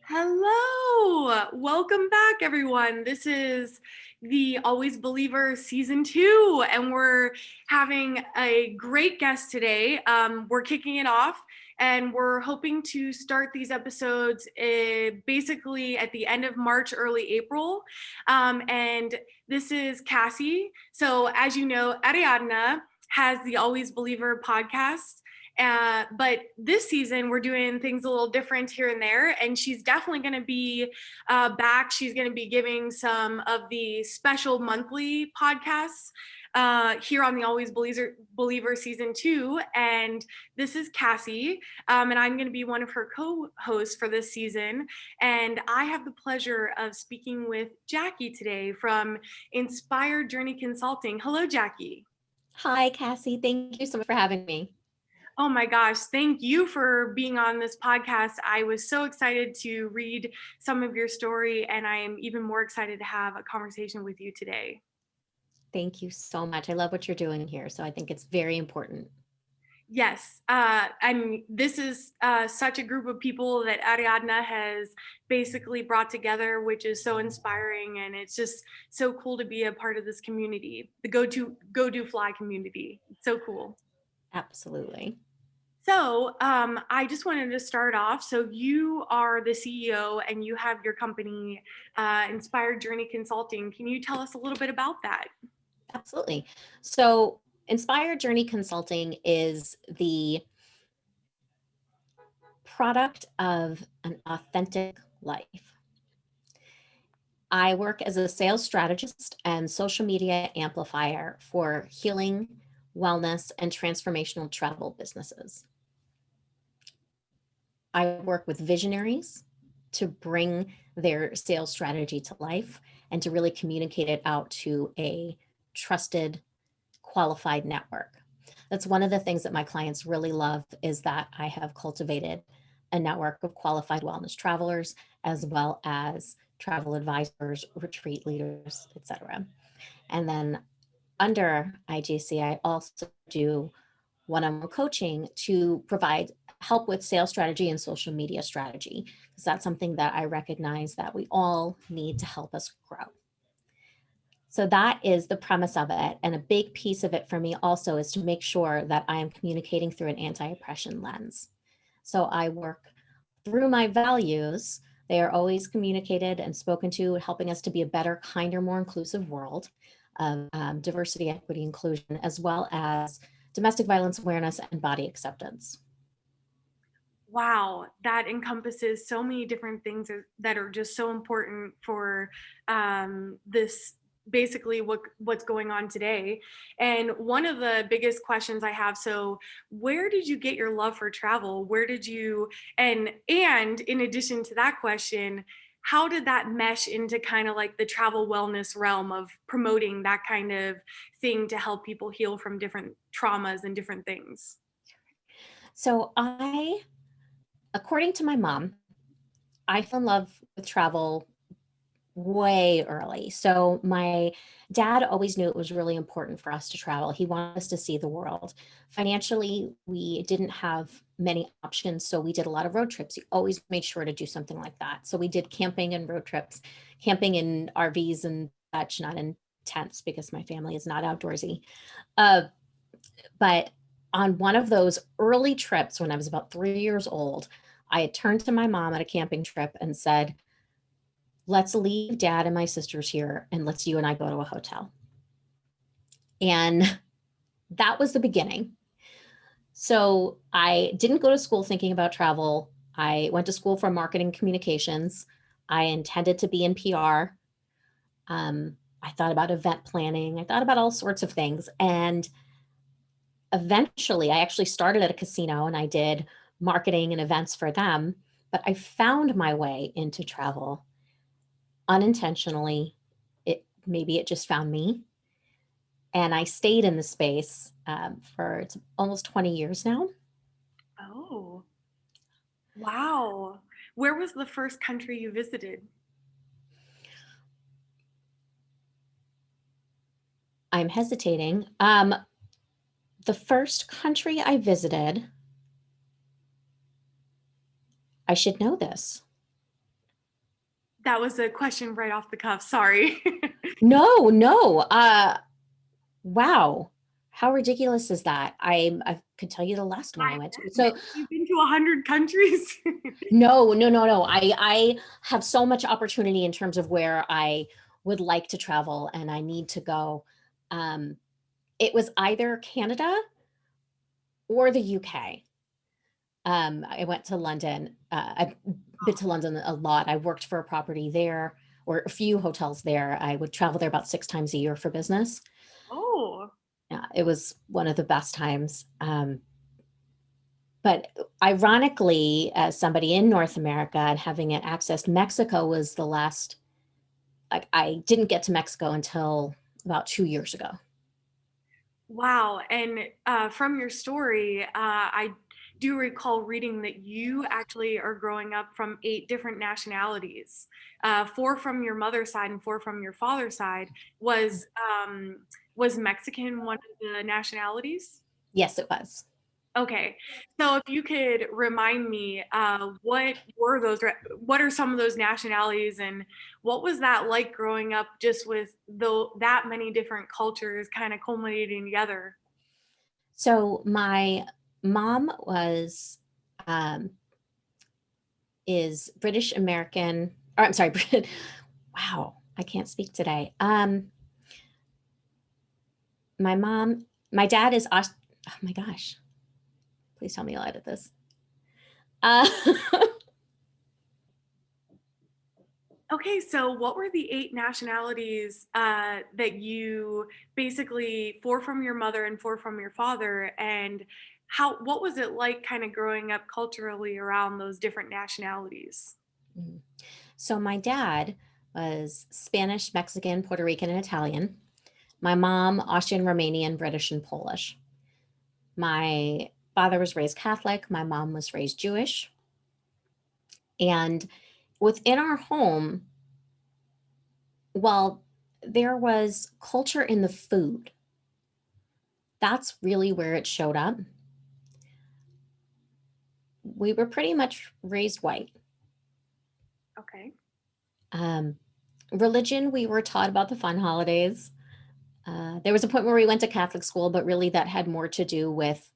Hello, welcome back, everyone. This is the Always Believer season 2, and we're having a great guest today. We're kicking it off, and we're hoping to start these episodes basically at the end of March, early April. And this is Cassie. So, as you know, Ariadna has the Always Believer podcast. But this season, we're doing things a little different here and there. And she's definitely going to be back. She's going to be giving some of the special monthly podcasts here on the Always Believer season 2. And this is Cassie. And I'm going to be one of her co-hosts for this season. And I have the pleasure of speaking with Jackie today from Inspired Journey Consulting. Hello, Jackie. Hi, Cassie. Thank you so much for having me. Oh my gosh, thank you for being on this podcast. I was so excited to read some of your story, and I am even more excited to have a conversation with you today. Thank you so much. I love what you're doing here. So I think it's very important. Yes, and this is such a group of people that Ariadna has basically brought together, which is so inspiring, and it's just so cool to be a part of this community, the Go Do Fly community. It's so cool. Absolutely. So I just wanted to start off. So you are the CEO and you have your company, Inspired Journey Consulting. Can you tell us a little bit about that? Absolutely. So Inspired Journey Consulting is the product of an authentic life. I work as a sales strategist and social media amplifier for healing, wellness, and transformational travel businesses. I work with visionaries to bring their sales strategy to life and to really communicate it out to a trusted, qualified network. That's one of the things that my clients really love is that I have cultivated a network of qualified wellness travelers, as well as travel advisors, retreat leaders, etc. And then under IJC, I also do one-on-one coaching to provide help with sales strategy and social media strategy, because that's something that I recognize that we all need to help us grow. So that is the premise of it. And a big piece of it for me also is to make sure that I am communicating through an anti-oppression lens. So I work through my values. They are always communicated and spoken to, helping us to be a better, kinder, more inclusive world of diversity, equity, inclusion, as well as domestic violence awareness and body acceptance. Wow, that encompasses so many different things that are just so important for this basically what's going on today. And one of the biggest questions I have, so where did you get your love for travel? Where did you, and in addition to that question, how did that mesh into kind of like the travel wellness realm of promoting that kind of thing to help people heal from different traumas and different things? So according to my mom, I fell in love with travel way early. So my dad always knew it was really important for us to travel. He wanted us to see the world. Financially, we didn't have many options, so we did a lot of road trips. He always made sure to do something like that. So we did camping and road trips, camping in RVs and such, not in tents because my family is not outdoorsy. But on one of those early trips when I was about 3 years old, I had turned to my mom at a camping trip and said, let's leave dad and my sisters here and let's you and I go to a hotel. And that was the beginning. So I didn't go to school thinking about travel. I went to school for marketing communications. I intended to be in PR. I thought about event planning. I thought about all sorts of things. And eventually, I actually started at a casino and I did marketing and events for them. But I found my way into travel unintentionally. Maybe it just found me. And I stayed in the space for it's almost 20 years now. Oh, wow. Where was the first country you visited? I'm hesitating. The first country I visited, I should know this. That was a question right off the cuff. Sorry. No, no. Wow. How ridiculous is that? I could tell you the last one I went to. So You've been to 100 countries. no, no, no, no. I have so much opportunity in terms of where I would like to travel and I need to go. Um, it was either Canada or the UK. I went to London. I've been to London a lot. I worked for a property there or a few hotels there. I would travel there about 6 times a year for business. Oh, Yeah, it was one of the best times. But ironically, as somebody in North America and having it accessed, Mexico was the last, like, I didn't get to Mexico until about 2 years ago. wow. And from your story, I do recall reading that you actually are growing up from 8 different nationalities, 4 from your mother's side and 4 from your father's side. Was Mexican one of the nationalities? Yes, it was. Okay, so if you could remind me, what are some of those nationalities, and what was that like growing up just with that many different cultures kind of culminating together? So my mom was um, is British American, or I'm sorry, wow, I can't speak today. My mom, my dad is oh my gosh, please tell me I'll edit this. Uh, Okay, so what were the 8 nationalities that you basically 4 from your mother and 4 from your father, and what was it like kind of growing up culturally around those different nationalities? so my dad was Spanish, Mexican, Puerto Rican, and Italian. My mom, Austrian, Romanian, British, and Polish. My father was raised Catholic. My mom was raised Jewish. And within our home, while there was culture in the food, that's really where it showed up. We were pretty much raised white. Okay. Um, religion, we were taught about the fun holidays. There was a point where we went to Catholic school, but really that had more to do with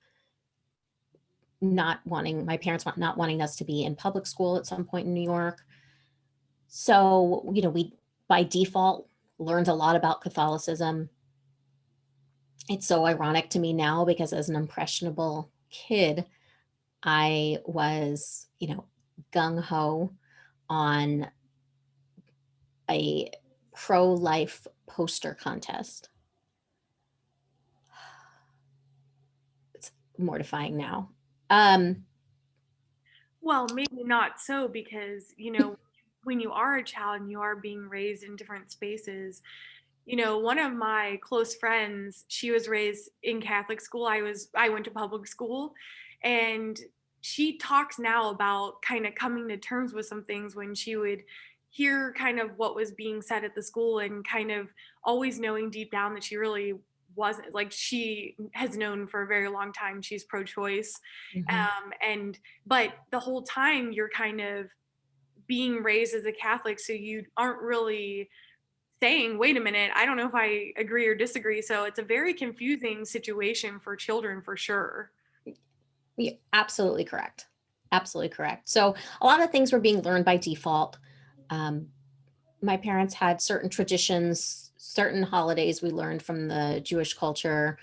not wanting my parents not wanting us to be in public school at some point in New York. So, we by default learned a lot about Catholicism. It's so ironic to me now because as an impressionable kid, I was, gung ho on a pro life poster contest. It's mortifying now. Um, Well, maybe not so because, when you are a child and you are being raised in different spaces, one of my close friends, she was raised in Catholic school. I went to public school, and she talks now about kind of coming to terms with some things when she would hear kind of what was being said at the school, and kind of always knowing deep down that she really wasn't, like, she has known for a very long time she's pro-choice. mhm. And but the whole time you're kind of being raised as a Catholic, so you aren't really saying, wait a minute, I don't know if I agree or disagree. So it's a very confusing situation for children for sure. Absolutely correct. Absolutely correct. So a lot of things were being learned by default. Um, my parents had certain traditions, certain holidays we learned from the Jewish culture,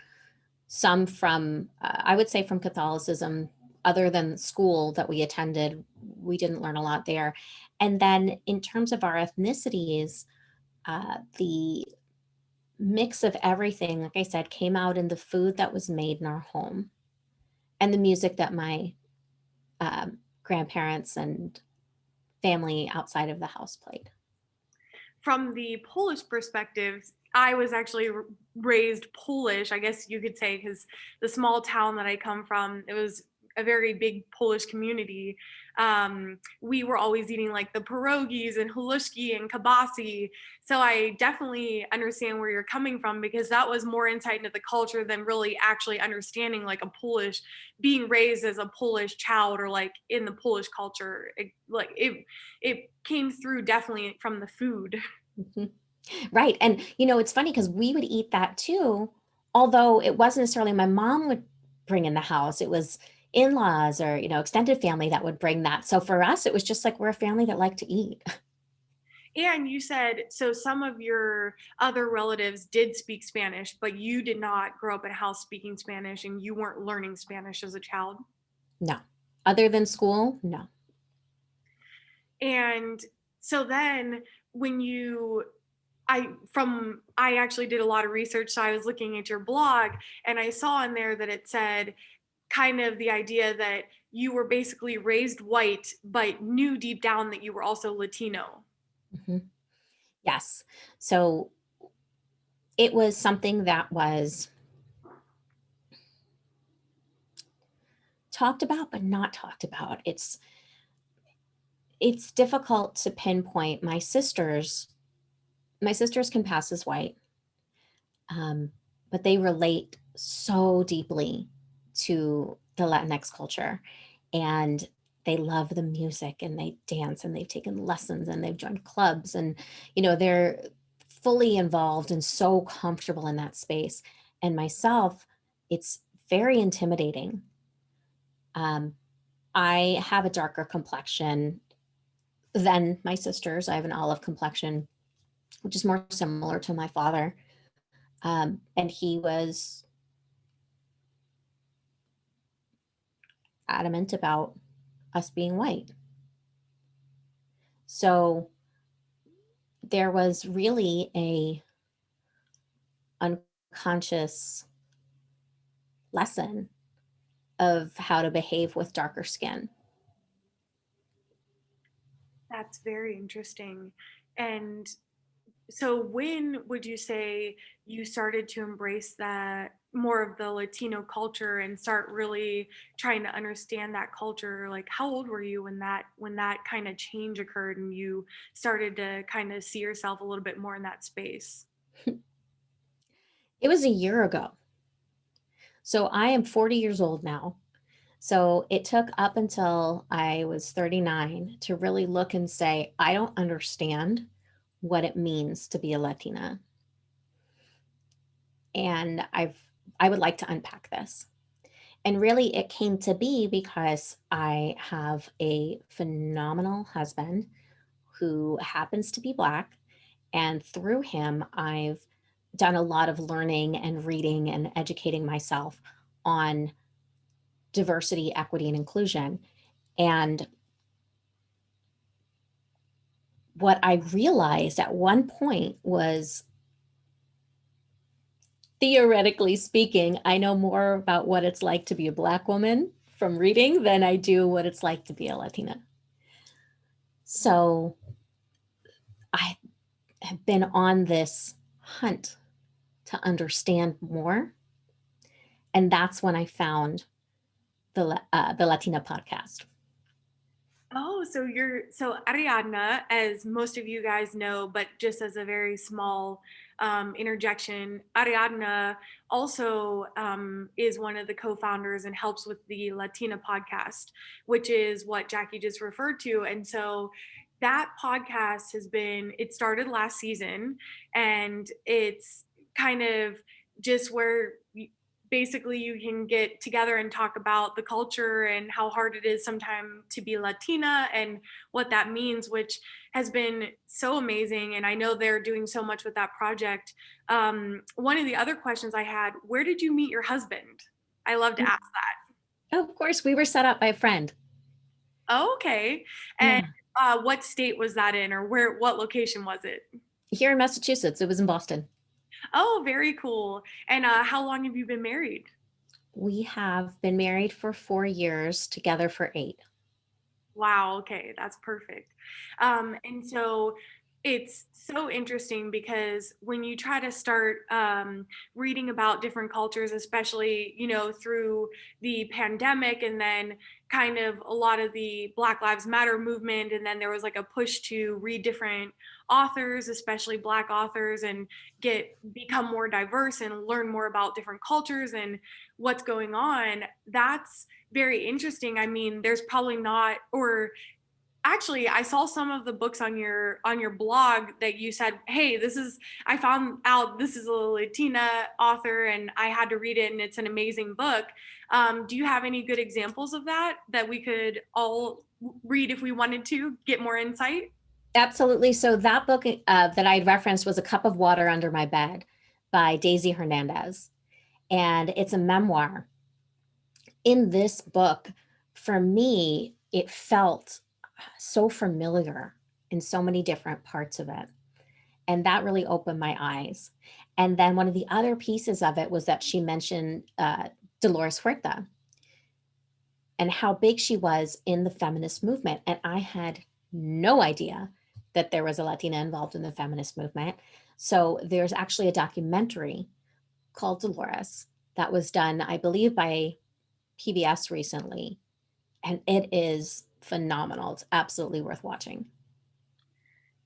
some from, I would say, from Catholicism. Other than school that we attended, we didn't learn a lot there. And then in terms of our ethnicities, the mix of everything, like I said, came out in the food that was made in our home and the music that my grandparents and family outside of the house played. From the Polish perspective, I was actually raised Polish, I guess you could say, because the small town that I come from, it was a very big Polish community, we were always eating like the pierogies and halushki and kibasi. So I definitely understand where you're coming from, because that was more insight into the culture than really actually understanding like a Polish, being raised as a Polish child or like in the Polish culture. It came through definitely from the food. Mhm. Right. And, it's funny because we would eat that too, although it wasn't necessarily my mom would bring in the house. It was in-laws or, extended family that would bring that. So for us, it was just like we're a family that liked to eat. And you said so some of your other relatives did speak Spanish, but you did not grow up in a house speaking Spanish and you weren't learning Spanish as a child. No. Other than school, no. And so then when you I actually did a lot of research, so I was looking at your blog and I saw in there that it said kind of the idea that you were basically raised white but knew deep down that you were also Latino. Mhm. Yes. So it was something that was talked about, but not talked about. It's difficult to pinpoint. My sisters can pass as white, um, but they relate so deeply to the Latinx culture, and they love the music and they dance and they've taken lessons and they've joined clubs, and they're fully involved and so comfortable in that space. And myself, it's very intimidating. Um, I have a darker complexion than my sisters. I have an olive complexion, which is more similar to my father. And he was adamant about us being white. So there was really a unconscious lesson of how to behave with darker skin. That's very interesting. And so when would you say you started to embrace that more of the Latino culture and start really trying to understand that culture? Like how old were you when that kind of change occurred and you started to kind of see yourself a little bit more in that space? It was a year ago. So I am 40 years old now. So it took up until I was 39 to really look and say, I don't understand what it means to be a Latina. And I would like to unpack this. And really, it came to be because I have a phenomenal husband who happens to be Black. And through him, I've done a lot of learning and reading and educating myself on diversity, equity, and inclusion. And what I realized at one point was, theoretically speaking, I know more about what it's like to be a Black woman from reading than I do what it's like to be a Latina. So I have been on this hunt to understand more. And that's when I found the Latina podcast. Oh, so Ariadna, as most of you guys know, but just as a very small interjection, Ariadna also is one of the co-founders and helps with the Latina podcast, which is what Jackie just referred to. And so that podcast it started last season, and it's kind of just where basically you can get together and talk about the culture and how hard it is sometimes to be Latina and what that means, which has been so amazing. And I know they're doing so much with that project. One of the other questions I had, where did you meet your husband? I love to ask that. Of course, we were set up by a friend. Oh, okay. And Yeah. what state was that in, or what location was it? Here in Massachusetts, it was in Boston. Oh, very cool. And how long have you been married? We have been married for 4 years, together for 8. Wow, okay, that's perfect. And so It's so interesting because when you try to start reading about different cultures, especially, through the pandemic and then kind of a lot of the Black Lives Matter movement, and then there was like a push to read different authors, especially Black authors, and become more diverse and learn more about different cultures and what's going on. That's very interesting. I mean, there's probably not, or actually, I saw some of the books on your blog that you said, hey, I found out this is a Latina author and I had to read it and it's an amazing book. Do you have any good examples of that we could all read if we wanted to get more insight? Absolutely. So that book that I referenced was A Cup of Water Under My Bed by Daisy Hernandez. And it's a memoir. In this book, for me, it felt so familiar in so many different parts of it. And that really opened my eyes. And then one of the other pieces of it was that she mentioned Dolores Huerta and how big she was in the feminist movement. And I had no idea that there was a Latina involved in the feminist movement. So there's actually a documentary called Dolores that was done, I believe, by PBS recently. And it is phenomenal. It's absolutely worth watching.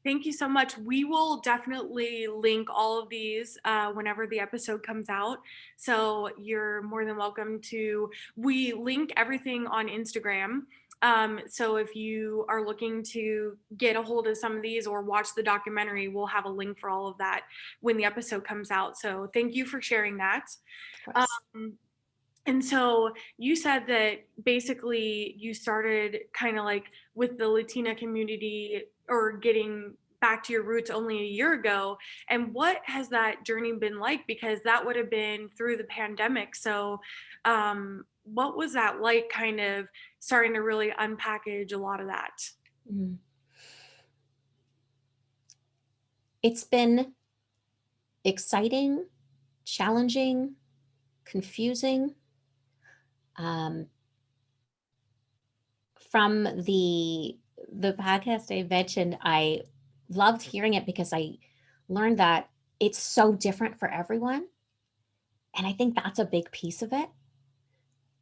Thank you so much. We will definitely link all of these whenever the episode comes out. So you're more than welcome to. We link everything on Instagram. So if you are looking to get a hold of some of these or watch the documentary, we'll have a link for all of that when the episode comes out. So thank you for sharing that. Of course. And so you said that basically you started kind of like with the Latina community or getting back to your roots only a year ago. And what has that journey been like? Because that would have been through the pandemic. So, what was that like kind of starting to really unpackage a lot of that? Mm. It's been exciting, challenging, confusing. Um, from the podcast I mentioned, I loved hearing it because I learned that it's so different for everyone. And I think that's a big piece of it.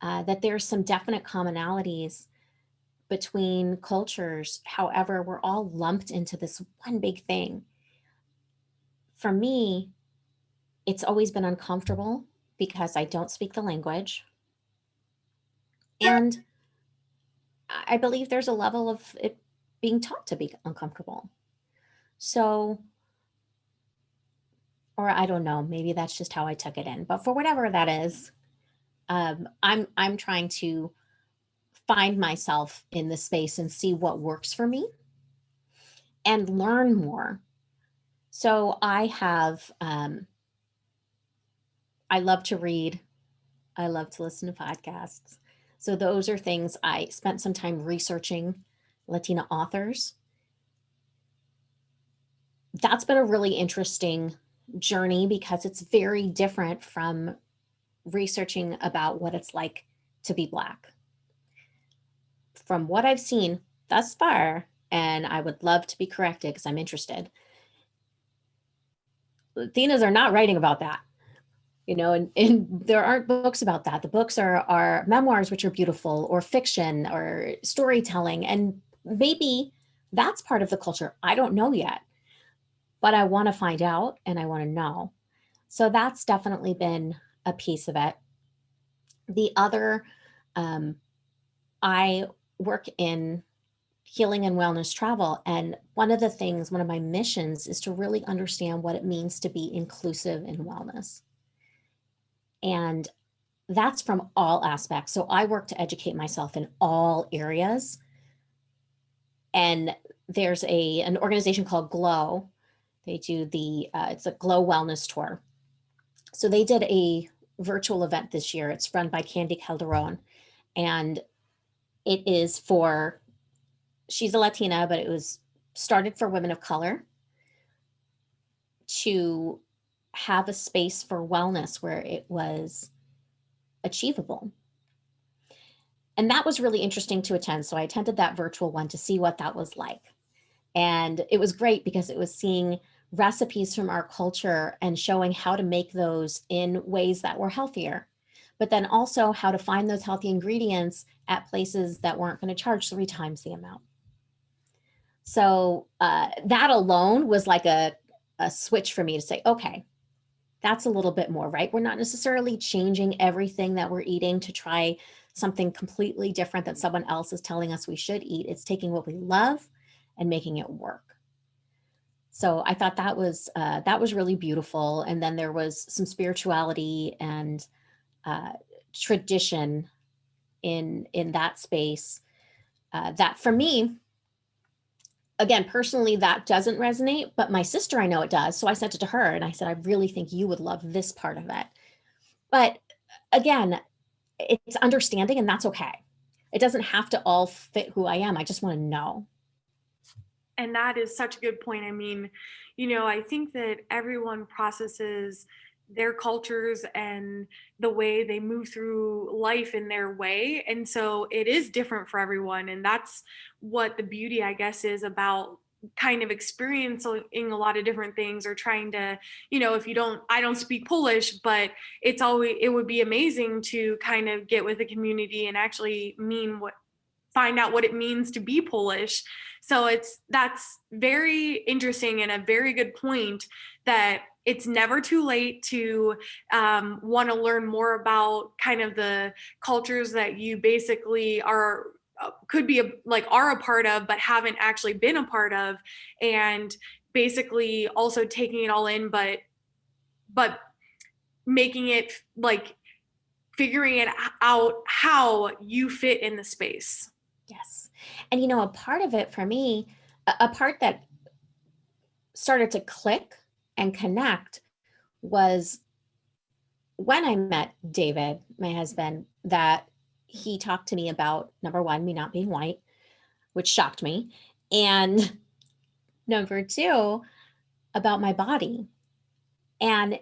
That there's some definite commonalities between cultures. However, we're all lumped into this one big thing. For me, it's always been uncomfortable because I don't speak the language. And I believe there's a level of it being taught to be uncomfortable. So, or I don't know, maybe that's just how I took it in. But for whatever that is, I'm trying to find myself in the space and see what works for me and learn more. So I love to read. I love to listen to podcasts. So those are things I spent some time researching Latina authors. That's been a really interesting journey because it's very different from researching about what it's like to be Black. From what I've seen thus far, and I would love to be corrected because I'm interested, Latinas are not writing about that. And there aren't books about that. The books are memoirs, which are beautiful, or fiction, or storytelling. And maybe that's part of the culture. I don't know yet, but I want to find out and I want to know. So that's definitely been a piece of it. The other, um, I work in healing and wellness travel. And one of my missions is to really understand what it means to be inclusive in wellness. And that's from all aspects. So I work to educate myself in all areas. And there's an organization called Glow. They do it's a Glow Wellness Tour. So they did a virtual event this year. It's run by Candy Calderon. And it is she's a Latina, but it was started for women of color to have a space for wellness where it was achievable. And that was really interesting to attend. So I attended that virtual one to see what that was like. And it was great because it was seeing recipes from our culture and showing how to make those in ways that were healthier, but then also how to find those healthy ingredients at places that weren't going to charge 3 times the amount. So that alone was like a switch for me to say, okay, that's a little bit more, right? We're not necessarily changing everything that we're eating to try something completely different that someone else is telling us we should eat. It's taking what we love and making it work. So I thought that was really beautiful. And then there was some spirituality and uh, tradition in that space that for me, again, personally, that doesn't resonate, but my sister, I know it does. So I sent it to her and I said, I really think you would love this part of it. But again, it's understanding, and that's okay. It doesn't have to all fit who I am. I just want to know. And that is such a good point. I mean, I think that everyone processes their cultures and the way they move through life in their way. And so it is different for everyone. And that's what the beauty, I guess, is about kind of experiencing a lot of different things, or trying to, if I don't speak Polish, but it would be amazing to kind of get with the community and actually find out what it means to be Polish. So that's very interesting and a very good point, that it's never too late to want to learn more about kind of the cultures that you basically could be are a part of, but haven't actually been a part of, and basically also taking it all in, but making it figuring it out how you fit in the space. Yes. And a part of it for me, a part that started to click and connect was when I met David, my husband, that he talked to me about number one, me not being white, which shocked me. And number two, about my body. And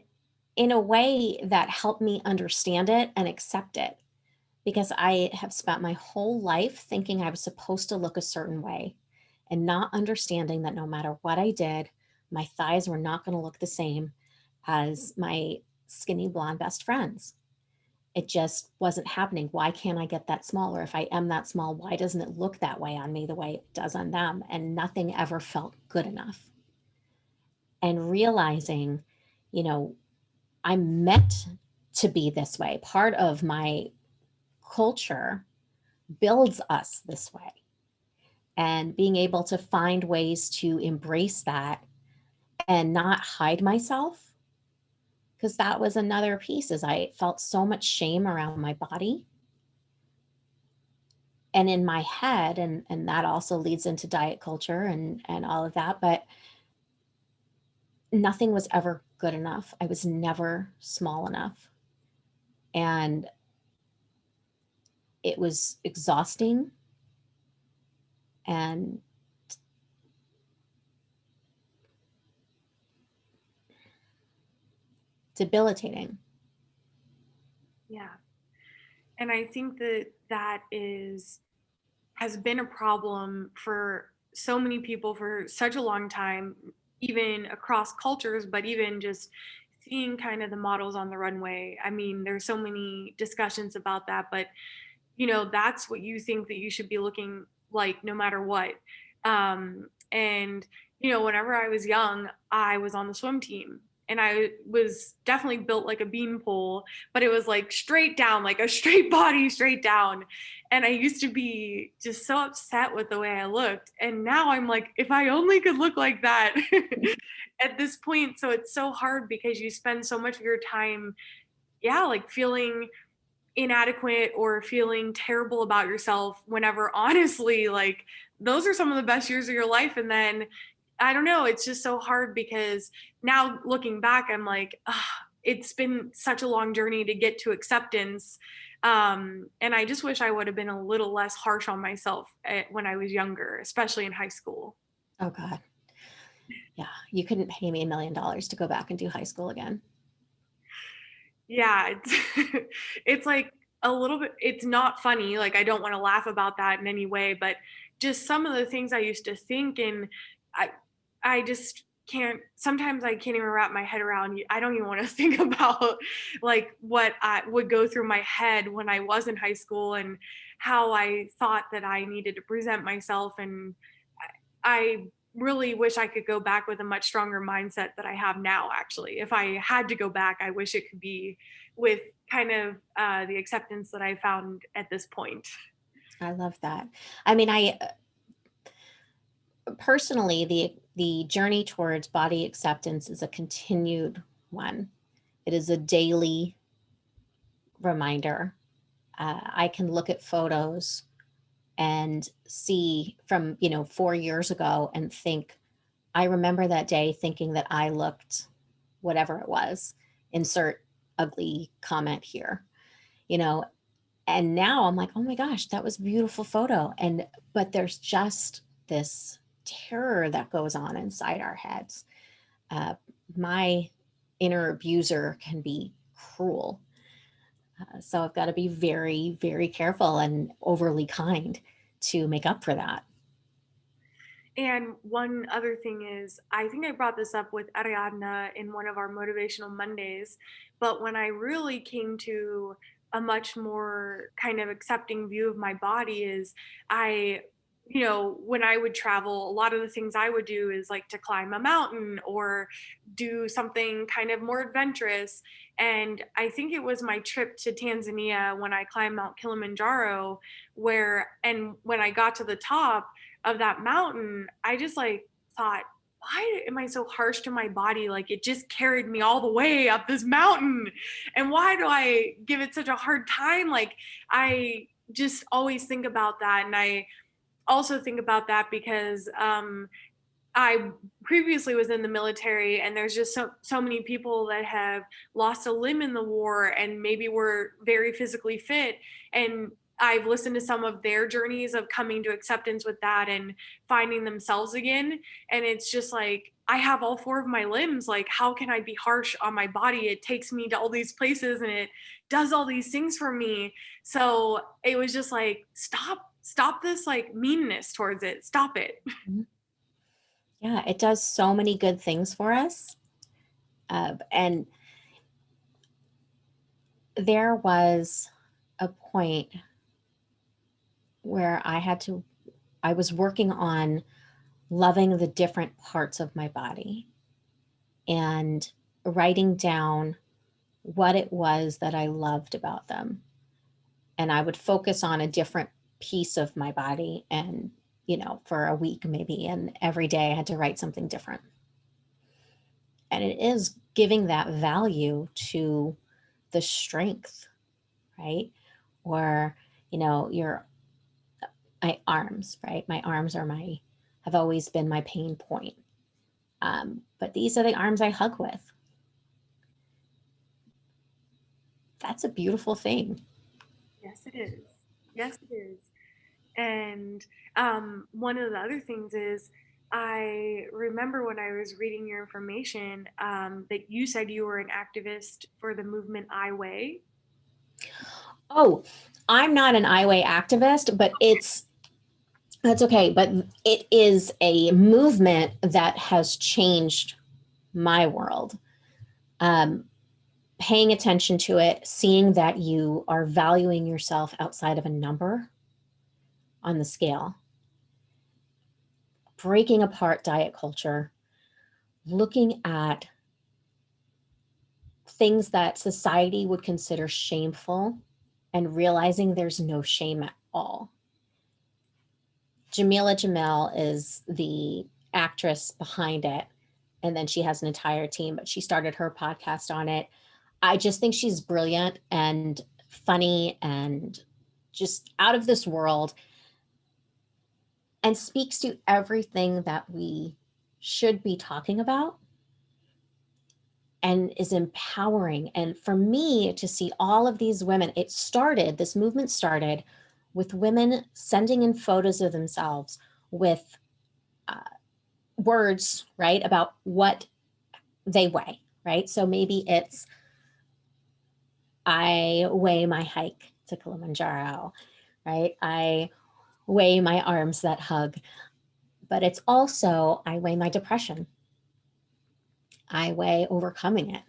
in a way that helped me understand it and accept it, because I have spent my whole life thinking I was supposed to look a certain way and not understanding that no matter what I did, my thighs were not going to look the same as my skinny blonde best friends. It just wasn't happening. Why can't I get that smaller? If I am that small, why doesn't it look that way on me the way it does on them? And nothing ever felt good enough. And realizing, you know, I'm meant to be this way. Part of my culture builds us this way. And being able to find ways to embrace that and not hide myself, because that was another piece, is I felt so much shame around my body and in my head, and that also leads into diet culture and all of that. But nothing was ever good enough. I was never small enough. And it was exhausting and debilitating. Yeah. And I think that has been a problem for so many people for such a long time, even across cultures, but even just seeing kind of the models on the runway. I mean, there's so many discussions about that, but that's what you think that you should be looking like no matter what. And whenever I was young, I was on the swim team, and I was definitely built like a beanpole, but it was like straight down, like a straight body, straight down. And I used to be just so upset with the way I looked. And now I'm like, if I only could look like that at this point. So it's so hard because you spend so much of your time, yeah, like feeling inadequate or feeling terrible about yourself, whenever honestly, like, those are some of the best years of your life. And then I don't know, it's just so hard because now looking back, I'm like, it's been such a long journey to get to acceptance. And I just wish I would have been a little less harsh on myself when I was younger, especially in high school. Oh God. Yeah. You couldn't pay me $1 million to go back and do high school again. Yeah, it's like a little bit, it's not funny. Like, I don't want to laugh about that in any way, but just some of the things I used to think and I I just can't, sometimes I can't even wrap my head around, I don't even want to think about like what I would go through my head when I was in high school and how I thought that I needed to present myself. And I really wish I could go back with a much stronger mindset that I have now. Actually, if I had to go back, I wish it could be with kind of the acceptance that I found at this point. I love that. I mean, I personally, the journey towards body acceptance is a continued one. It is a daily reminder. I can look at photos and see from 4 years ago and think, I remember that day thinking that I looked whatever it was, insert ugly comment here, you know and now I'm like, oh my gosh, that was a beautiful photo. But there's just this terror that goes on inside our heads. My inner abuser can be cruel. So I've got to be very, very careful and overly kind to make up for that. And one other thing is, I think I brought this up with Ariadna in one of our Motivational Mondays, but when I really came to a much more kind of accepting view of my body is I, when I would travel, a lot of the things I would do is like to climb a mountain or do something kind of more adventurous. And I think it was my trip to Tanzania when I climbed Mount Kilimanjaro, and when I got to the top of that mountain, I just like thought, why am I so harsh to my body? Like it just carried me all the way up this mountain. And why do I give it such a hard time? Like I just always think about that. And I also think about that because I previously was in the military, and there's just so many people that have lost a limb in the war and maybe were very physically fit. And I've listened to some of their journeys of coming to acceptance with that and finding themselves again. And it's just like, I have all four of my limbs. Like, how can I be harsh on my body? It takes me to all these places and it does all these things for me. So it was just like, stop this like meanness towards it. Stop it. Mhm. Yeah, it does so many good things for us. And there was a point where I was working on loving the different parts of my body and writing down what it was that I loved about them. And I would focus on a different piece of my body and, for a week maybe, and every day I had to write something different. And it is giving that value to the strength, right? Or, your my arms, right? My arms have always been my pain point. But these are the arms I hug with. That's a beautiful thing. Yes, it is. Yes, it is. And one of the other things is, I remember when I was reading your information that you said you were an activist for the movement I Weigh. Oh, I'm not an I-Way activist, but that's okay. But it is a movement that has changed my world. Um, Paying attention to it, seeing that you are valuing yourself outside of a number on the scale, breaking apart diet culture, looking at things that society would consider shameful and realizing there's no shame at all. Jamila Jamel is the actress behind it. And then she has an entire team, but she started her podcast on it. I just think she's brilliant and funny and just out of this world and speaks to everything that we should be talking about and is empowering. And for me to see all of these women, this movement started with women sending in photos of themselves with uh, words, right, about what they weigh, right? So maybe it's, I weigh my hike to Kilimanjaro, right? I weigh my arms that hug. but it's also, I weigh my depression. I weigh overcoming it.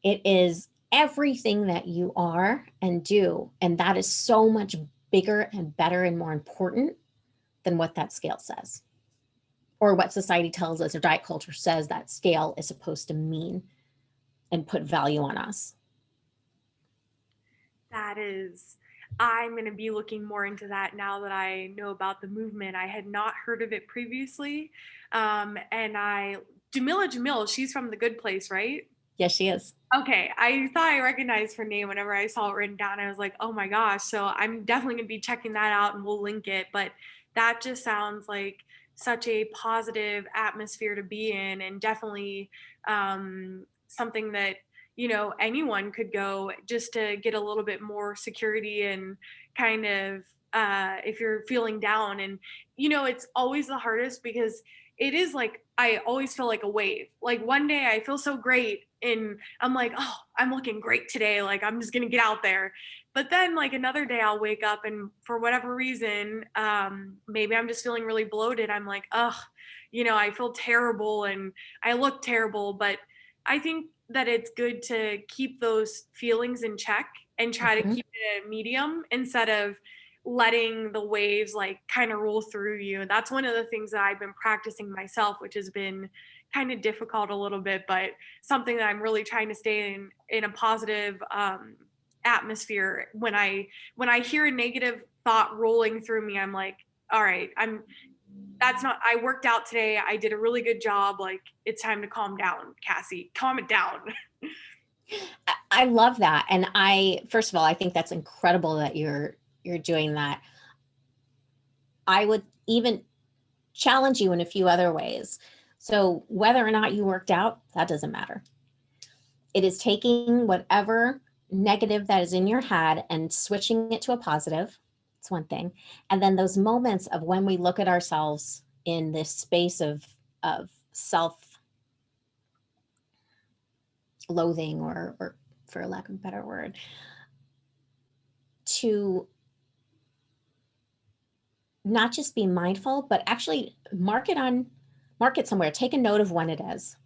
It is everything that you are and do. And that is so much bigger and better and more important than what that scale says, or what society tells us or diet culture says that scale is supposed to mean and put value on us. That is, I'm going to be looking more into that now that I know about the movement. I had not heard of it previously. And Jamila, she's from The Good Place, right? Yes, she is. Okay, I thought I recognized her name whenever I saw it written down. I was like, oh my gosh. So I'm definitely going to be checking that out and we'll link it. But that just sounds like such a positive atmosphere to be in, and definitely something that, anyone could go just to get a little bit more security and kind of if you're feeling down. And, it's always the hardest because it is like, I always feel like a wave. Like one day I feel so great and I'm like, oh, I'm looking great today. Like I'm just gonna get out there. But then like another day I'll wake up and for whatever reason, maybe I'm just feeling really bloated. I'm like, oh, I feel terrible and I look terrible. But I think that it's good to keep those feelings in check and try to Mhm. keep it a medium instead of letting the waves like kind of roll through you. That's one of the things that I've been practicing myself, which has been kind of difficult a little bit, but something that I'm really trying to stay in a positive atmosphere. When I hear a negative thought rolling through me, I'm like, all right, that's not, I worked out today. I did a really good job. Like it's time to calm down, Cassie. Calm it down. I love that. And first of all, I think that's incredible that you're doing that. I would even challenge you in a few other ways. So whether or not you worked out, that doesn't matter. It is taking whatever negative that is in your head and switching it to a positive. It's one thing. And then those moments of when we look at ourselves in this space of self loathing, or for lack of a better word, to not just be mindful, but actually mark it somewhere, take a note of when it is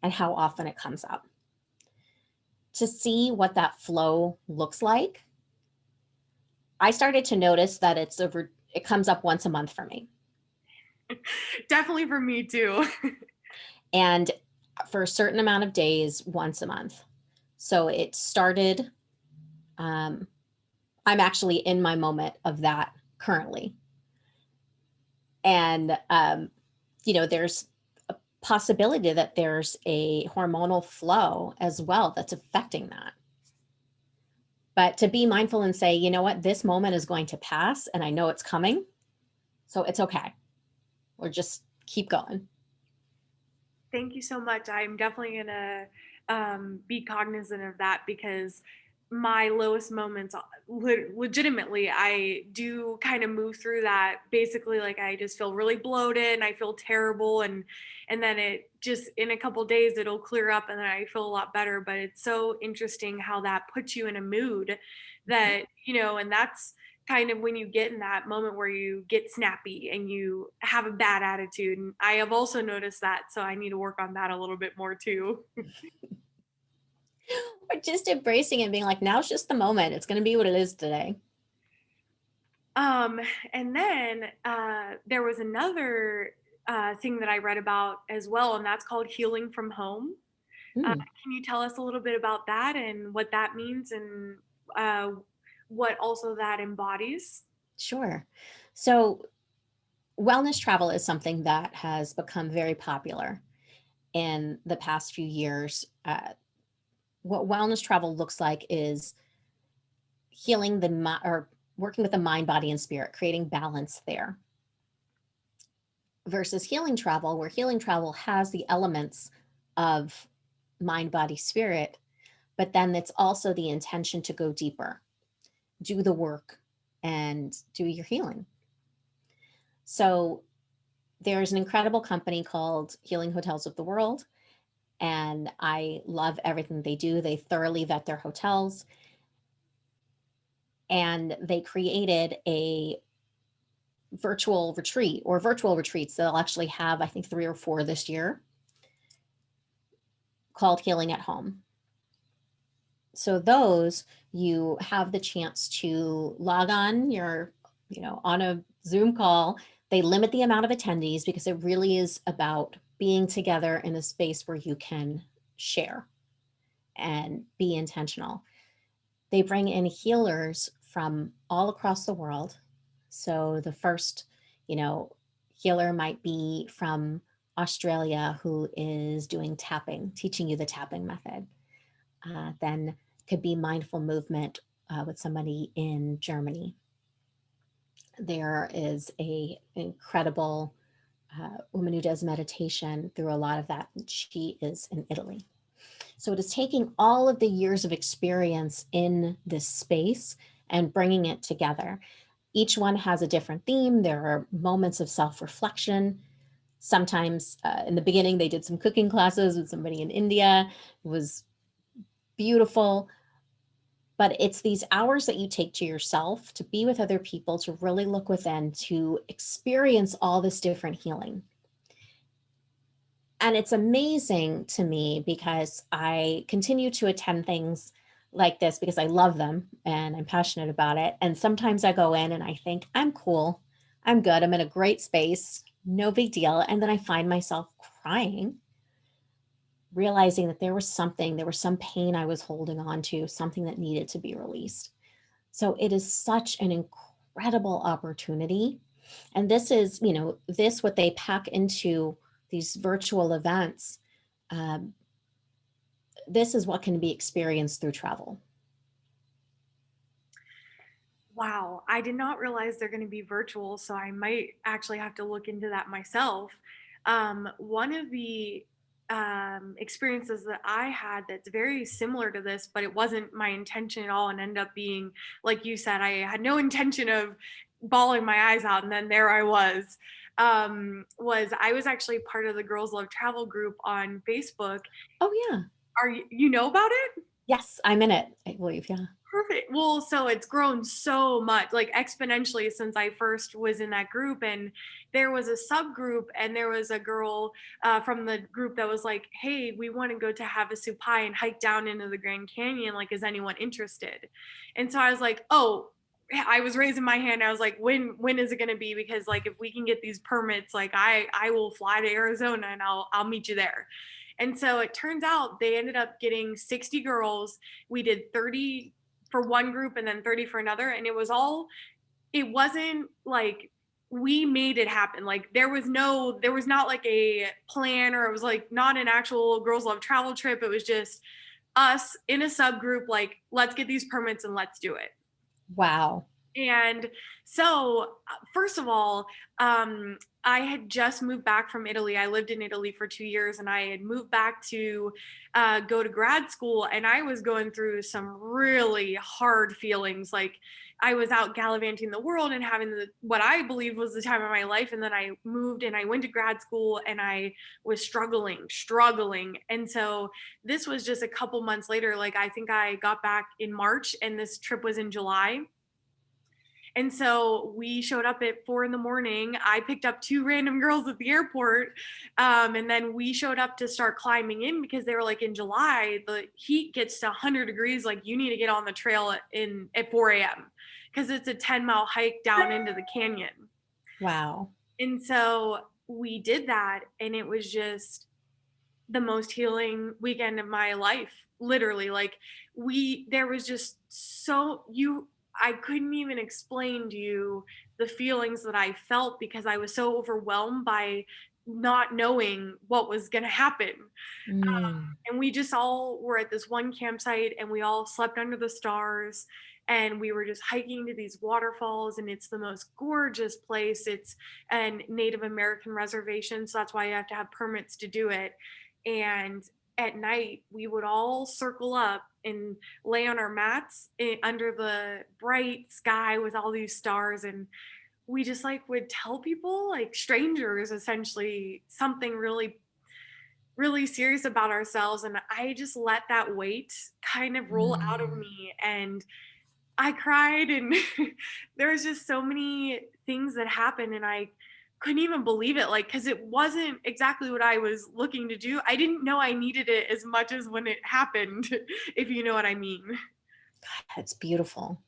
and how often it comes up, to see what that flow looks like. I started to notice that it comes up once a month for me. Definitely for me too. And for a certain amount of days, once a month. So it started, um, I'm actually in my moment of that currently. And, there's a possibility that there's a hormonal flow as well that's affecting that. But to be mindful and say, you know what, this moment is going to pass and I know it's coming. So it's okay. Or just keep going. Thank you so much. I'm definitely gonna be cognizant of that because my lowest moments, legitimately, I do kind of move through that. Basically, like I just feel really bloated and I feel terrible, and then it just in a couple days it'll clear up and then I feel a lot better. But it's so interesting how that puts you in a mood that and that's kind of when you get in that moment where you get snappy and you have a bad attitude. And I have also noticed that, so I need to work on that a little bit more too. Or just embracing it and being like, now it's just the moment. It's going to be what it is today. Um, and then there was another thing that I read about as well, and that's called healing from home. Hmm, Can you tell us a little bit about that and what that means and uh, what also that embodies? sure. So, wellness travel is something that has become very popular in the past few years. What wellness travel looks like is healing or working with the mind, body, and spirit, creating balance there, versus healing travel, where healing travel has the elements of mind, body, spirit, but then it's also the intention to go deeper, do the work, and do your healing. So there's an incredible company called Healing Hotels of the World, and I love everything they do. They thoroughly vet their hotels, and they created a virtual retreat or virtual retreats. They'll actually have, I think, 3 or 4 this year called Healing at Home. So those, you have the chance to log on your, on a Zoom call. They limit the amount of attendees because it really is about being together in a space where you can share and be intentional. They bring in healers from all across the world. So the first, healer might be from Australia who is doing tapping, teaching you the tapping method. Then could be mindful movement with somebody in Germany. There is a incredible woman who does meditation through a lot of that. She is in Italy. So it is taking all of the years of experience in this space and bringing it together. Each one has a different theme. There are moments of self-reflection. Sometimes in the beginning, they did some cooking classes with somebody in India. It was beautiful. But it's these hours that you take to yourself to be with other people, to really look within, to experience all this different healing. And it's amazing to me because I continue to attend things like this because I love them and I'm passionate about it. And sometimes I go in and I think, I'm cool, I'm good, I'm in a great space, no big deal. And then I find myself crying, realizing that there was some pain I was holding on to, something that needed to be released. So it is such an incredible opportunity. And this is, what they pack into these virtual events. Um, this is what can be experienced through travel. Wow, I did not realize they're going to be virtual, so I might actually have to look into that myself. One of the experiences that I had that's very similar to this, but it wasn't my intention at all, and ended up being, like you said, I had no intention of bawling my eyes out, and then there I was. Was I was actually part of the Girls Love Travel group on Facebook. Oh, yeah. Are you know about it? Yes, I'm in it, I believe. Yeah. Perfect. Well, so it's grown so much, like exponentially since I first was in that group. And there was a subgroup, and there was a girl from the group that was like, "Hey, we want to go to Havasupai and hike down into the Grand Canyon. Like, is anyone interested?" And so I was like, "Oh." I was raising my hand. I was like, when is it going to be? Because like if we can get these permits, like I will fly to Arizona and I'll meet you there. And so it turns out they ended up getting 60 girls. We did 30 for one group and then 30 for another, and it wasn't like we made it happen. Like there was not like a plan, or it was like not an actual Girls Love Travel trip. It was just us in a subgroup, like, let's get these permits and let's do it. Wow. And so, first of all, I had just moved back from Italy. I lived in Italy for 2 years, and I had moved back to go to grad school. And I was going through some really hard feelings. Like I was out gallivanting the world and having what I believed was the time of my life. And then I moved and I went to grad school, and I was struggling. And so this was just a couple months later. Like I think I got back in March, and this trip was in July. And so we showed up at 4 a.m. I picked up two random girls at the airport. And then we showed up to start climbing in because they were like, in July, the heat gets to 100 degrees. Like you need to get on the trail at 4 a.m. because it's a 10-mile hike down into the canyon. Wow. And so we did that, and it was just the most healing weekend of my life, literally. Like there was just I couldn't even explain to you the feelings that I felt because I was so overwhelmed by not knowing what was going to happen. Mm. And we just all were at this one campsite, and we all slept under the stars, and we were just hiking to these waterfalls, and it's the most gorgeous place. It's a Native American reservation, so that's why you have to have permits to do it. And at night we would all circle up and lay on our mats under the bright sky with all these stars, and we just like would tell people, like strangers essentially, something really serious about ourselves. And I just let that weight kind of roll out of Mm. me. And I cried and there was just so many things that happened and I couldn't even believe it like cuz it wasn't exactly what I was looking to do. I didn't know I needed it as much as when it happened, if you know what I mean. That's beautiful.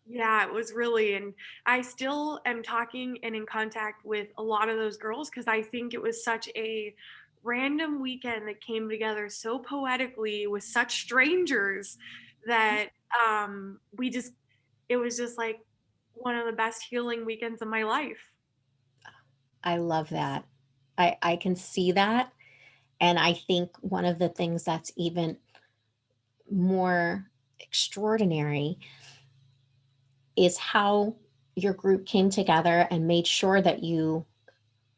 Yeah, it was really, and I still am talking and in contact with a lot of those girls because I think it was such a random weekend that came together so poetically with such strangers that we just, it was just like one of the best healing weekends of my life. I love that. I can see that. And I think one of the things that's even more extraordinary is how your group came together and made sure that you,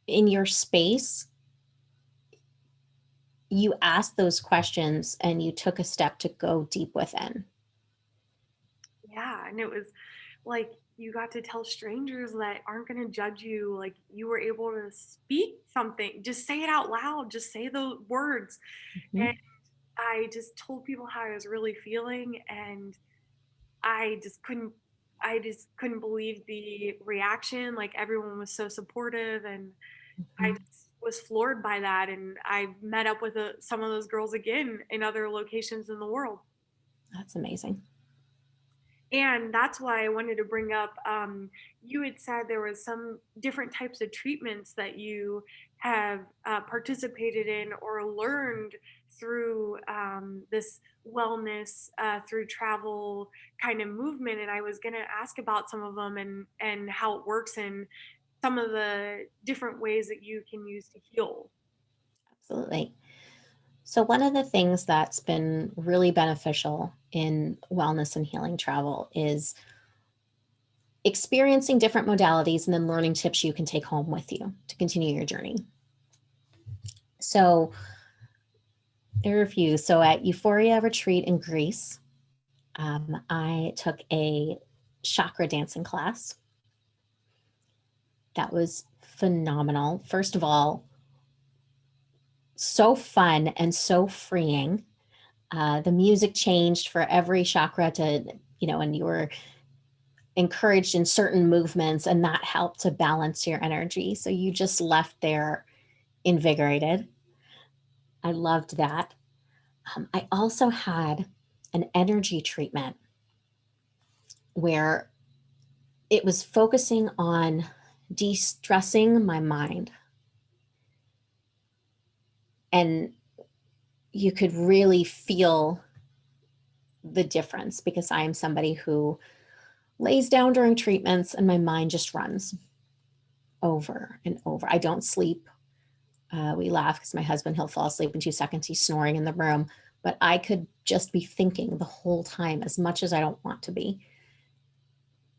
in your space, you asked those questions and you took a step to go deep within. Yeah, and it was like you got to tell strangers that aren't going to judge you. Like you were able to speak something, just say it out loud, just say the words. And Mhm. I just told people how I was really feeling, and I just couldn't. I just couldn't believe the reaction. Like everyone was so supportive, and I Mhm. just was floored by that. And I met up with some of those girls again in other locations in the world. That's amazing. And that's why I wanted to bring up, you had said there was some different types of treatments that you have participated in or learned through this wellness through travel kind of movement. And I was going to ask about some of them and how it works and some of the different ways that you can use to heal. Absolutely. So, one of the things that's been really beneficial in wellness and healing travel is experiencing different modalities and then learning tips you can take home with you to continue your journey. So, there are a few. So, at Euphoria Retreat in Greece, I took a chakra dancing class. That was phenomenal. First of all, so fun and so freeing. The music changed for every chakra to, and you were encouraged in certain movements, and that helped to balance your energy. So you just left there invigorated. I loved that. I also had an energy treatment where it was focusing on de stressing my mind. And you could really feel the difference because I am somebody who lays down during treatments and my mind just runs over and over. I don't sleep. We laugh because my husband, he'll fall asleep in 2 seconds. He's snoring in the room, but I could just be thinking the whole time as much as I don't want to be.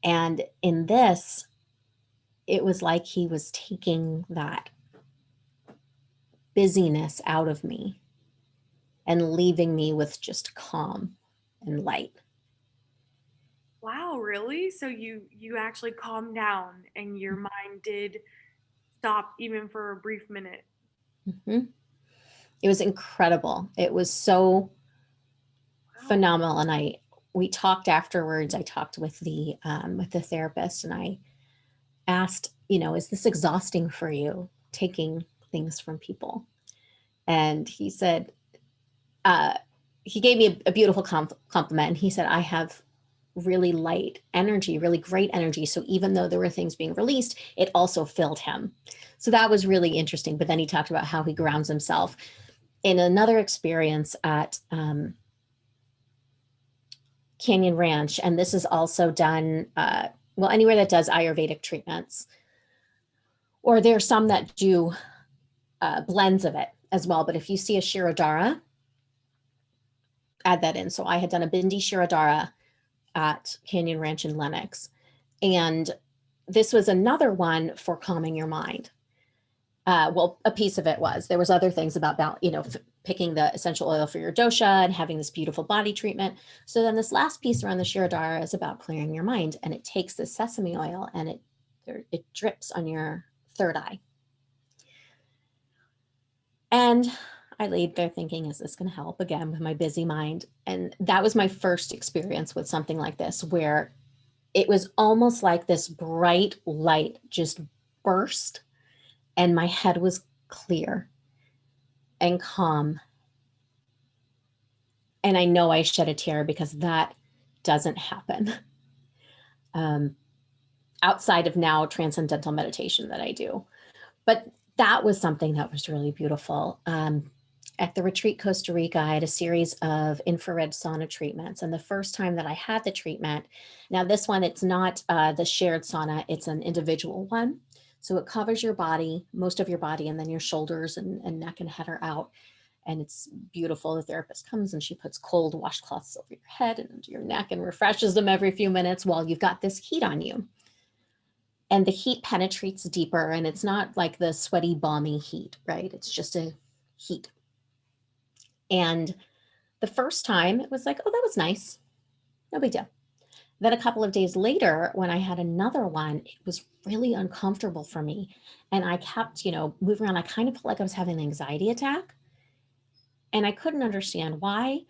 And in this, it was like he was taking that busyness out of me and leaving me with just calm and light. Wow, really? So you actually calmed down and your mind did stop even for a brief minute. Mhm. It was incredible. It was so Wow. phenomenal. And we talked afterwards. I talked with the therapist, and I asked, is this exhausting for you taking things from people? And he said, uh, he gave me a beautiful compliment. And he said, I have really light energy, really great energy. So even though there were things being released, it also filled him. So that was really interesting. But then he talked about how he grounds himself in another experience at Canyon Ranch. And this is also done, well, anywhere that does Ayurvedic treatments, or there's some that do blends of it as well. But if you see a Shirodara, add that in. So I had done a Bindi Shirodara at Canyon Ranch in Lenox. And this was another one for calming your mind. Well, a piece of it was. There was other things about, picking the essential oil for your dosha and having this beautiful body treatment. So then this last piece around the Shirodara is about clearing your mind. And it takes the sesame oil and it drips on your third eye. And I laid there thinking, is this going to help again with my busy mind? And that was my first experience with something like this, where it was almost like this bright light just burst and my head was clear and calm. And I know I shed a tear because that doesn't happen um, outside of now transcendental meditation that I do. But that was something that was really beautiful. At the retreat Costa Rica, I had a series of infrared sauna treatments. And the first time that I had the treatment, now this one, it's not the shared sauna, it's an individual one. So it covers your body, most of your body, and then your shoulders and neck and head are out. And it's beautiful. The therapist comes and she puts cold washcloths over your head and your neck and refreshes them every few minutes while you've got this heat on you. And the heat penetrates deeper, and it's not like the sweaty, balmy heat, right? It's just a heat. And the first time it was like, oh, that was nice. No big deal. Then a couple of days later, when I had another one, it was really uncomfortable for me. And I kept, moving around. I kind of felt like I was having an anxiety attack. And I couldn't understand why.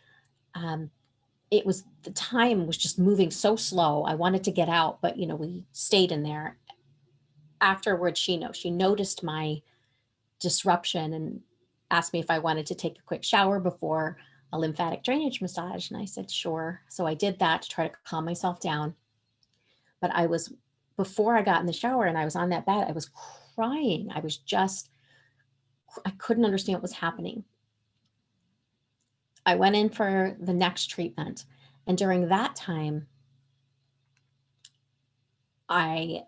It was, the time was just moving so slow. I wanted to get out, but we stayed in there. Afterwards, she noticed my disruption and asked me if I wanted to take a quick shower before a lymphatic drainage massage. And I said, sure. So I did that to try to calm myself down. But before I got in the shower and I was on that bed, I was crying. I couldn't understand what was happening. I went in for the next treatment. And during that time, I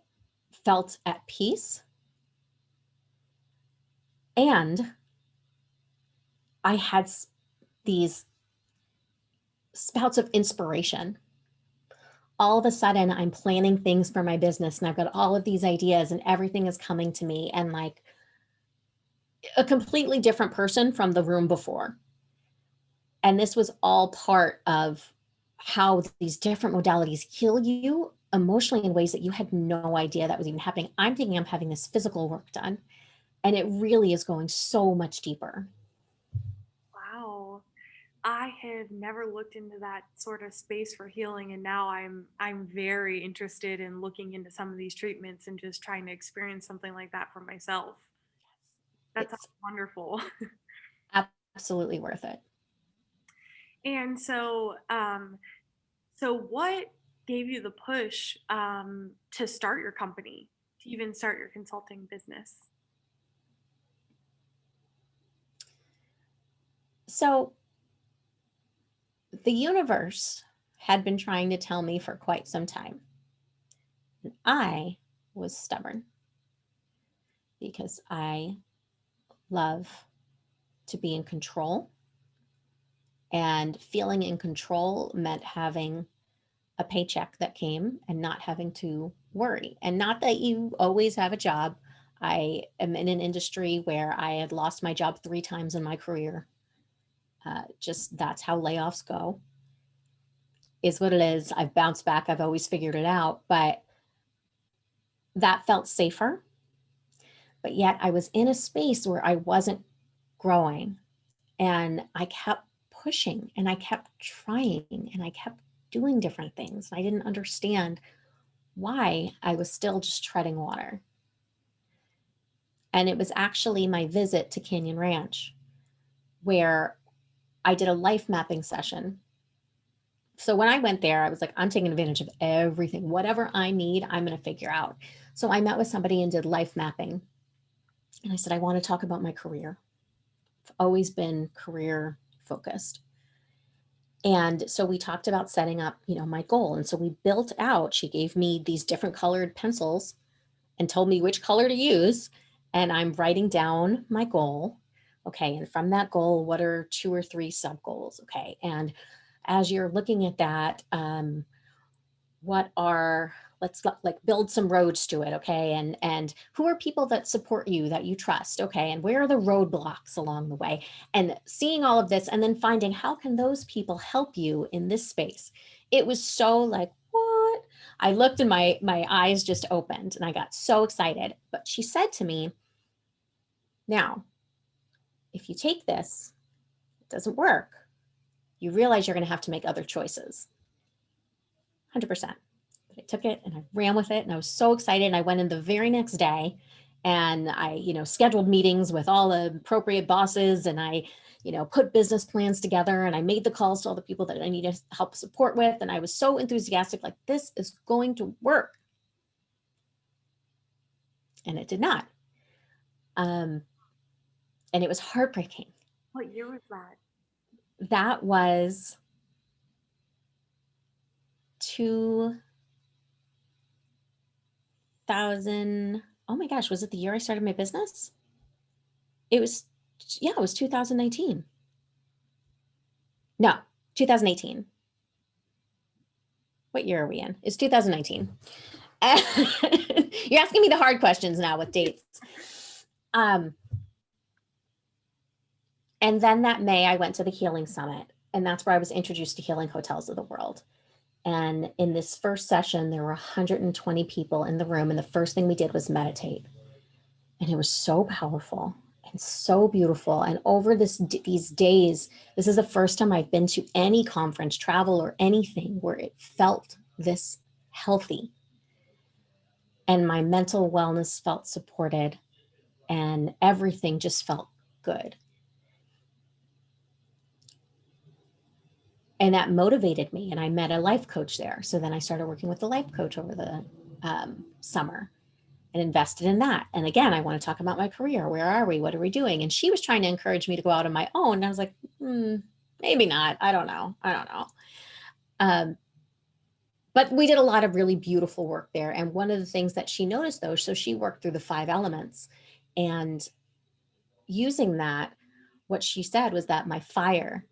felt at peace. And I had these spouts of inspiration. All of a sudden, I'm planning things for my business and I've got all of these ideas and everything is coming to me, and like a completely different person from the room before. And this was all part of how these different modalities heal you emotionally in ways that you had no idea that was even happening. I'm thinking I'm having this physical work done, and it really is going so much deeper. Wow. I have never looked into that sort of space for healing, and now I'm very interested in looking into some of these treatments and just trying to experience something like that for myself. That sounds It's wonderful. absolutely worth it. And so what gave you the push to start your company, to even start your consulting business? So the universe had been trying to tell me for quite some time. And I was stubborn because I love to be in control. And feeling in control meant having a paycheck that came and not having to worry. And not that you always have a job. I am in an industry where I had lost my job 3 times in my career. Just that's how layoffs go. Is what it is. I've bounced back. I've always figured it out. But that felt safer. But yet I was in a space where I wasn't growing. And I kept pushing and I kept trying and I kept doing different things. I didn't understand why I was still just treading water. And it was actually my visit to Canyon Ranch where I did a life mapping session. So when I went there, I was like, I'm taking advantage of everything. Whatever I need, I'm going to figure out. So I met with somebody and did life mapping. And I said, I want to talk about my career. I've always been career focused. And so we talked about setting up, my goal. And so we built out, she gave me these different colored pencils and told me which color to use. And I'm writing down my goal. Okay. And from that goal, what are 2 or 3 sub goals? Okay. And as you're looking at that, let's like build some roads to it. Okay. And who are people that support you, that you trust? Okay. And where are the roadblocks along the way? And seeing all of this and then finding how can those people help you in this space? It was so like, what? I looked and my eyes just opened and I got so excited. But she said to me, now, if you take this, it doesn't work, you realize you're going to have to make other choices. 100%. But I took it and I ran with it, and I was so excited. And I went in the very next day, and I, scheduled meetings with all the appropriate bosses, and I, put business plans together, and I made the calls to all the people that I needed help support with. And I was so enthusiastic, like, this is going to work. And it did not. And it was heartbreaking. What year was that? That was 2000. Oh my gosh, was it the year I started my business? It was, yeah, it was 2019. No, 2018. What year are we in? It's 2019. You're asking me the hard questions now with dates. And then that May, I went to the Healing Summit, and that's where I was introduced to Healing Hotels of the World. And in this first session, there were 120 people in the room, and the first thing we did was meditate. And it was so powerful and so beautiful. And over these days, this is the first time I've been to any conference, travel, or anything where it felt this healthy. And my mental wellness felt supported, and everything just felt good. And that motivated me. And I met a life coach there. So then I started working with the life coach over the summer and invested in that. And again, I want to talk about my career. Where are we? What are we doing? And she was trying to encourage me to go out on my own. And I was like, maybe not. I don't know. But we did a lot of really beautiful work there. And one of the things that she noticed, though, so she worked through the 5 elements. And using that, what she said was that my fire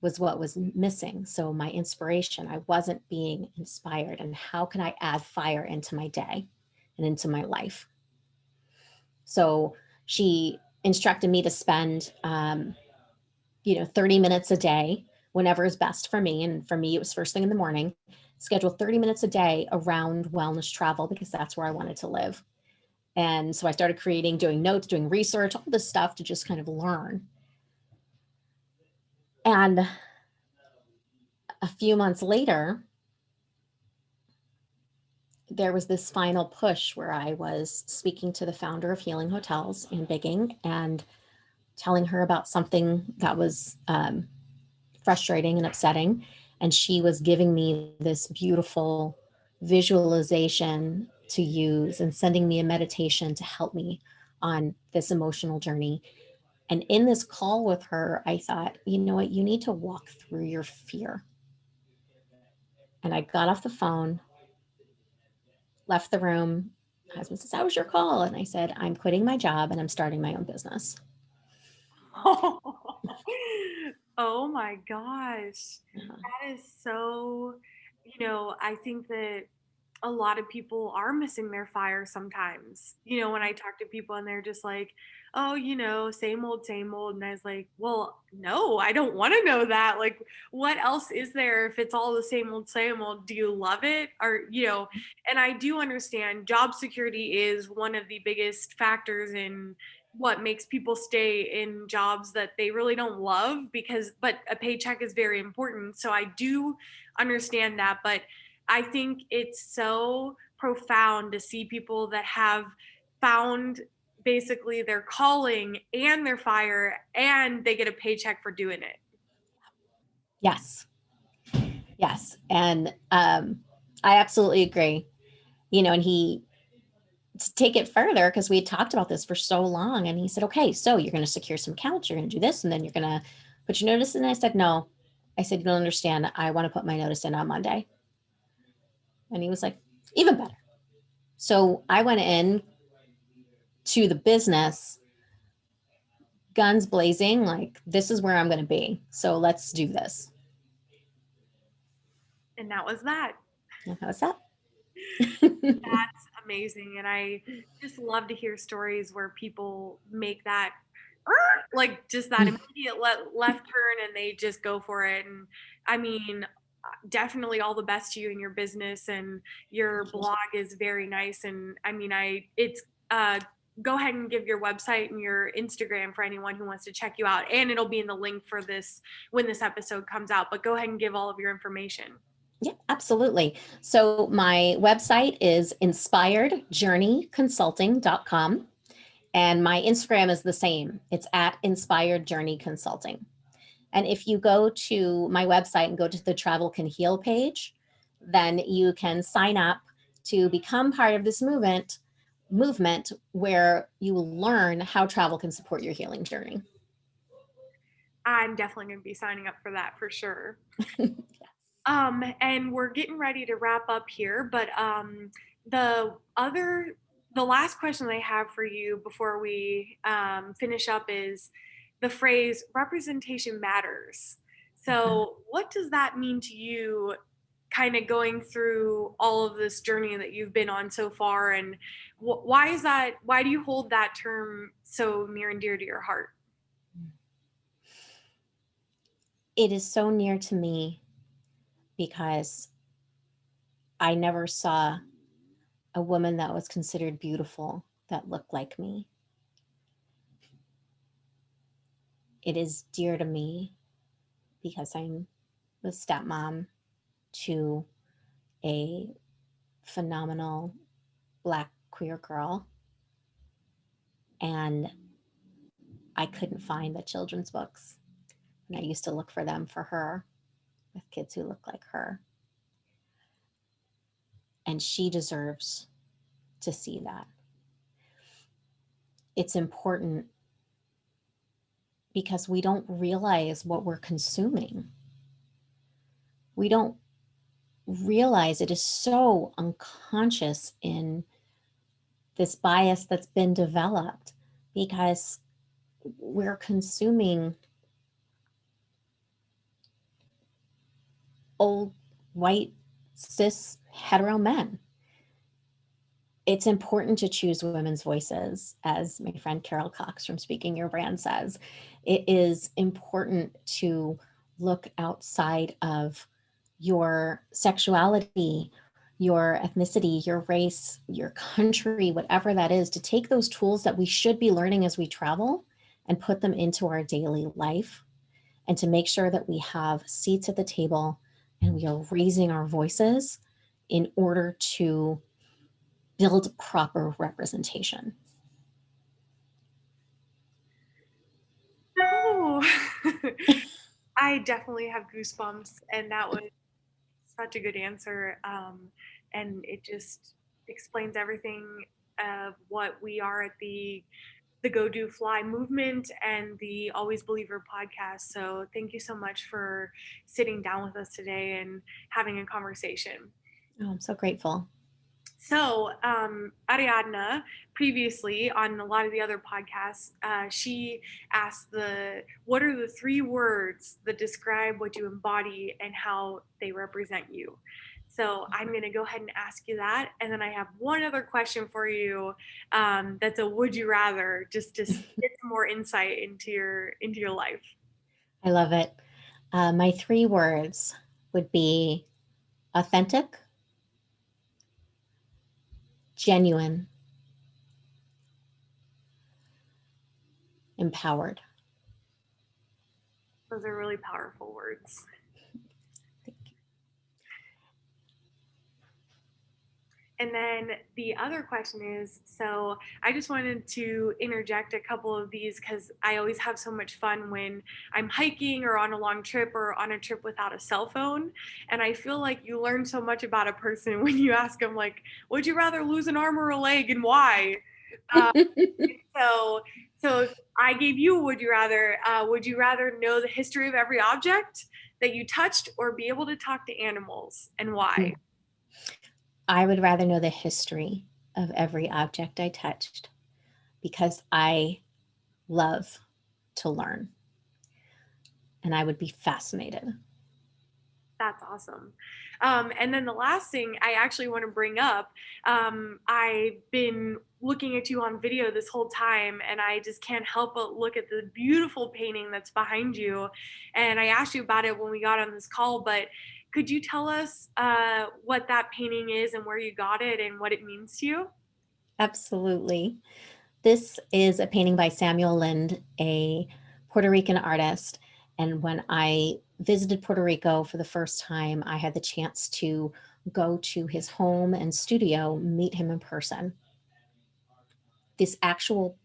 was what was missing. So my inspiration, I wasn't being inspired. And how can I add fire into my day and into my life? So she instructed me to spend, 30 minutes a day, whenever is best for me. And for me, it was first thing in the morning, schedule 30 minutes a day around wellness travel, because that's where I wanted to live. And so I started doing notes, doing research, all this stuff to just kind of learn. And a few months later, there was this final push where I was speaking to the founder of Healing Hotels in Bigging and telling her about something that was frustrating and upsetting. And she was giving me this beautiful visualization to use and sending me a meditation to help me on this emotional journey. And in this call with her, I thought, you know what, you need to walk through your fear. And I got off the phone, left the room. My husband says, how was your call? And I said, I'm quitting my job and I'm starting my own business. Oh my gosh. Uh-huh. That is so, I think that a lot of people are missing their fire sometimes. When I talk to people and they're just like, oh, same old, same old. And I was like, well, no, I don't want to know that. Like, what else is there if it's all the same old, same old? Do you love it? Or, and I do understand job security is one of the biggest factors in what makes people stay in jobs that they really don't love, but a paycheck is very important. So I do understand that. But I think it's so profound to see people that have found basically their calling and their fire, and they get a paycheck for doing it. Yes. Yes. And I absolutely agree. And he, to take it further, because we had talked about this for so long, and he said, okay, so you're going to secure some accounts, you're going to do this, and then you're going to put your notice in. And I said, no. I said, you don't understand. I want to put my notice in on Monday. And he was like, even better. So I went in to the business, guns blazing, like, this is where I'm going to be. So let's do this. And that was that. And how's that? That's amazing. And I just love to hear stories where people make that like just that immediate left turn and they just go for it. And I mean, definitely all the best to you in your business, and your blog is very nice. And I mean, it's go ahead and give your website and your Instagram for anyone who wants to check you out. And it'll be in the link for this when this episode comes out. But go ahead and give all of your information. Yeah, absolutely. So my website is inspiredjourneyconsulting.com. And my Instagram is the same. It's at Inspired Journey Consulting. And if you go to my website and go to the Travel Can Heal page, then you can sign up to become part of this movement where you will learn how travel can support your healing journey. I'm definitely going to be signing up for that for sure. Yes. And we're getting ready to wrap up here, but the other, the last question I have for you before we finish up is the phrase representation matters. So, what does that mean to you, kind of going through all of this journey that you've been on so far? And why is that? Why do you hold that term so near and dear to your heart? It is so near to me because I never saw a woman that was considered beautiful that looked like me. It is dear to me because I'm the stepmom to a phenomenal Black queer girl. And I couldn't find the children's books. And I used to look for them for her with kids who look like her. And she deserves to see that. It's important because we don't realize what we're consuming. We don't realize it is so unconscious in this bias that's been developed because we're consuming old white cis hetero men. It's important to choose women's voices, as my friend Carol Cox from Speaking Your Brand says. It is important to look outside of your sexuality, your ethnicity, your race, your country, whatever that is, to take those tools that we should be learning as we travel and put them into our daily life, and to make sure that we have seats at the table and we are raising our voices in order to build proper representation. Oh, I definitely have goosebumps, and that was such a good answer. And it just explains everything of what we are at the Go Do Fly movement and the Always Believer podcast. So thank you so much for sitting down with us today and having a conversation. Oh, I'm so grateful. So, Ariadna, previously on a lot of the other podcasts, she asked what are the 3 words that describe what you embody and how they represent you? So I'm going to go ahead and ask you that. And then I have one other question for you. That's a would you rather, just to get some more insight into your life. I love it. My 3 words would be authentic, genuine, empowered. Those are really powerful words. And then the other question is, so I just wanted to interject a couple of these because I always have so much fun when I'm hiking or on a long trip or on a trip without a cell phone. And I feel like you learn so much about a person when you ask them, like, would you rather lose an arm or a leg and why? Uh, so, so if I gave you a would you rather know the history of every object that you touched or be able to talk to animals and why? I would rather know the history of every object I touched because I love to learn and I would be fascinated. That's awesome. And then the last thing I actually want to bring up, I've been looking at you on video this whole time, and I just can't help but look at the beautiful painting that's behind you. And I asked you about it when we got on this call, but could you tell us what that painting is and where you got it and what it means to you? Absolutely. This is a painting by Samuel Lind, a Puerto Rican artist. And when I visited Puerto Rico for the first time, I had the chance to go to his home and studio, meet him in person. This actual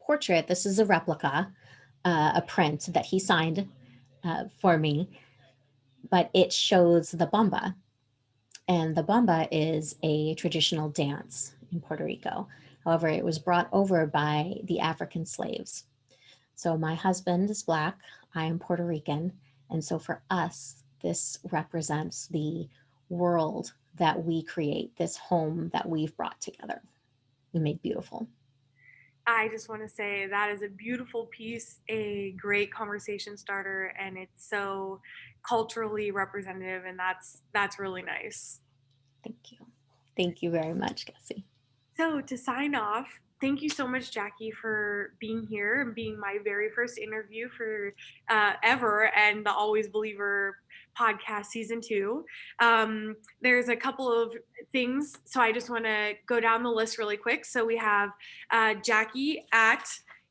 portrait, this is a replica, a print that he signed for me, but it shows the bamba. And the bamba is a traditional dance in Puerto Rico. However, it was brought over by the African slaves. So my husband is Black, I am Puerto Rican. And so for us, this represents the world that we create, this home that we've brought together and made beautiful. I just want to say that is a beautiful piece, a great conversation starter, and it's so culturally representative, and that's really nice. Thank you. Thank you very much, Cassie. So to sign off, thank you so much, Jackie, for being here and being my very first interview for ever and the Always Believer podcast season 2. There's a couple of things, so I just want to go down the list really quick. So we have Jackie at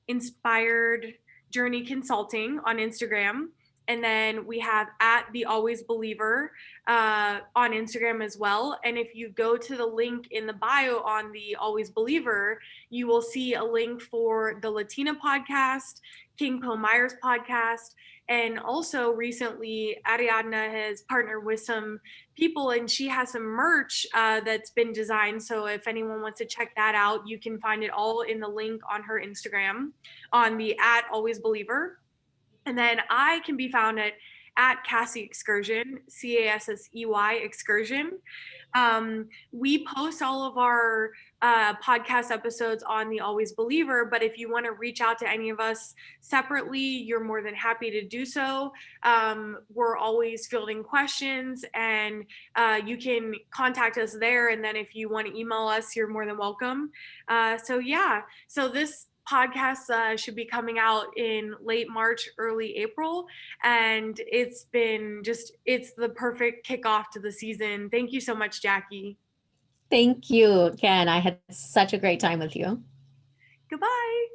Inspired Journey Consulting on Instagram. And then we have at the Always Believer on Instagram as well. And if you go to the link in the bio on the Always Believer, you will see a link for the Latina podcast, King Po Myers podcast. And also recently, Ariadna has partnered with some people and she has some merch that's been designed. So if anyone wants to check that out, you can find it all in the link on her Instagram on the at Always Believer. And then I can be found at Cassie Excursion, Cassey Excursion. We post all of our podcast episodes on the Always Believer, but if you want to reach out to any of us separately, you're more than happy to do so. We're always fielding questions, and you can contact us there. And then if you want to email us, you're more than welcome. So this podcast should be coming out in late March, early April. And it's the perfect kickoff to the season. Thank you so much, Jackie. Thank you, Ken. I had such a great time with you. Goodbye.